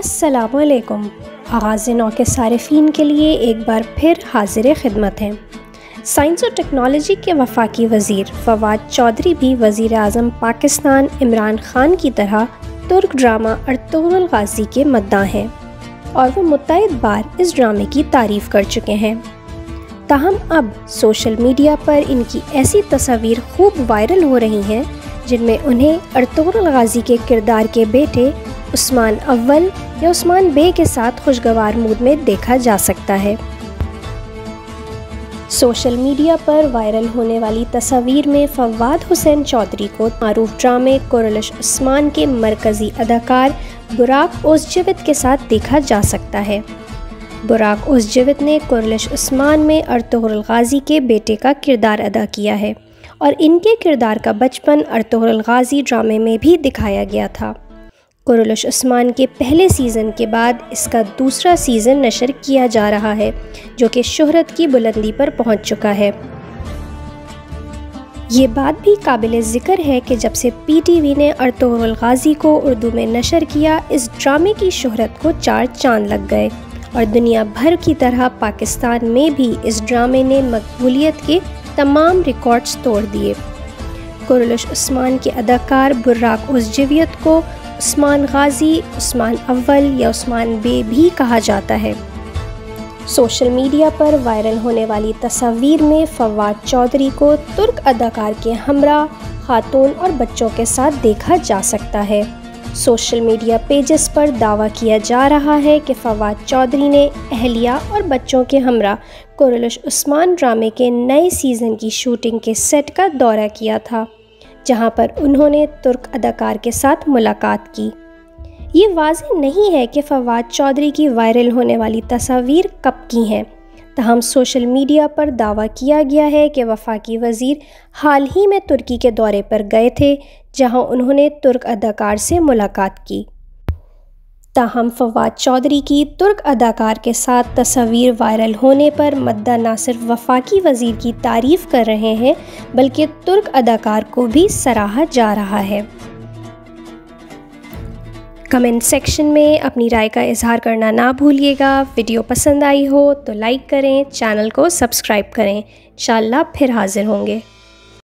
अस्सलामुअलैकुम। आगाज़ नौ के सारिफीन के लिए एक बार फिर हाजिर खिदमत हैं। साइंस और टेक्नोलॉजी के वफाकी वज़ीर फवाद चौधरी भी वज़ीर आज़म पाकिस्तान इमरान ख़ान की तरह तुर्क ड्रामा अर्तुग़रुल गाज़ी के मद्दाह हैं और वो मुतअद्दिद बार इस ड्रामे की तारीफ़ कर चुके हैं। ताहम अब सोशल मीडिया पर इनकी ऐसी तस्वीर खूब वायरल हो रही हैं जिनमें उन्हें अर्तुग़रुल गाज़ी के किरदार के बेटे उस्मान अव्वल या उस्मान बे के साथ खुशगवार मूड में देखा जा सकता है। सोशल मीडिया पर वायरल होने वाली तस्वीर में फवाद हुसैन चौधरी को मारूफ ड्रामे कुरलिश उस्मान के मरकज़ी अदाकार बुराक ओज़जेवित के साथ देखा जा सकता है। बुराक ओज़जेवित ने कुरलिश उस्मान में अर्तुग़रुल गाज़ी के बेटे का किरदार अदा किया है और इनके किरदार का बचपन अर्तुग़रुल गाज़ी ड्रामे में भी दिखाया गया था। कुरलिश उस्मान के पहले सीज़न के बाद इसका दूसरा सीज़न नशर किया जा रहा है जो कि शोहरत की बुलंदी पर पहुंच चुका है। ये बात भी काबिल ज़िक्र है कि जब से PTV ने अर्तुग़रुल गाज़ी को उर्दू में नशर किया, इस ड्रामे की शोहरत को 4 चांद लग गए और दुनिया भर की तरह पाकिस्तान में भी इस ड्रामे ने मकबूलियत के तमाम रिकॉर्ड्स तोड़ दिए। कुरलिश उस्मान के अदाकार बुराक ओज़जेवित को उस्मान गाज़ी, उस्मान अव्वल या उस्मान बे भी कहा जाता है। सोशल मीडिया पर वायरल होने वाली तस्वीर में फवाद चौधरी को तुर्क अदाकार के हमरा खातून और बच्चों के साथ देखा जा सकता है। सोशल मीडिया पेजेस पर दावा किया जा रहा है कि फवाद चौधरी ने अहलिया और बच्चों के हमरा कुरलिश उस्मान ड्रामे के नए सीज़न की शूटिंग के सेट का दौरा किया था, जहां पर उन्होंने तुर्क अदाकार के साथ मुलाकात की। ये वाज़ेह नहीं है कि फवाद चौधरी की वायरल होने वाली तस्वीर कब की हैं, ताहम सोशल मीडिया पर दावा किया गया है कि वफाकी वज़ीर हाल ही में तुर्की के दौरे पर गए थे, जहां उन्होंने तुर्क अदाकार से मुलाकात की। ताहम फवाद चौधरी की तुर्क अदाकार के साथ तस्वीर वायरल होने पर मद्दा ना सिर्फ वफाकी वज़ीर की तारीफ़ कर रहे हैं बल्कि तुर्क अदाकार को भी सराहा जा रहा है। कमेंट सेक्शन में अपनी राय का इजहार करना ना भूलिएगा। वीडियो पसंद आई हो तो लाइक करें, चैनल को सब्सक्राइब करें। इंशाअल्लाह फिर हाज़िर होंगे।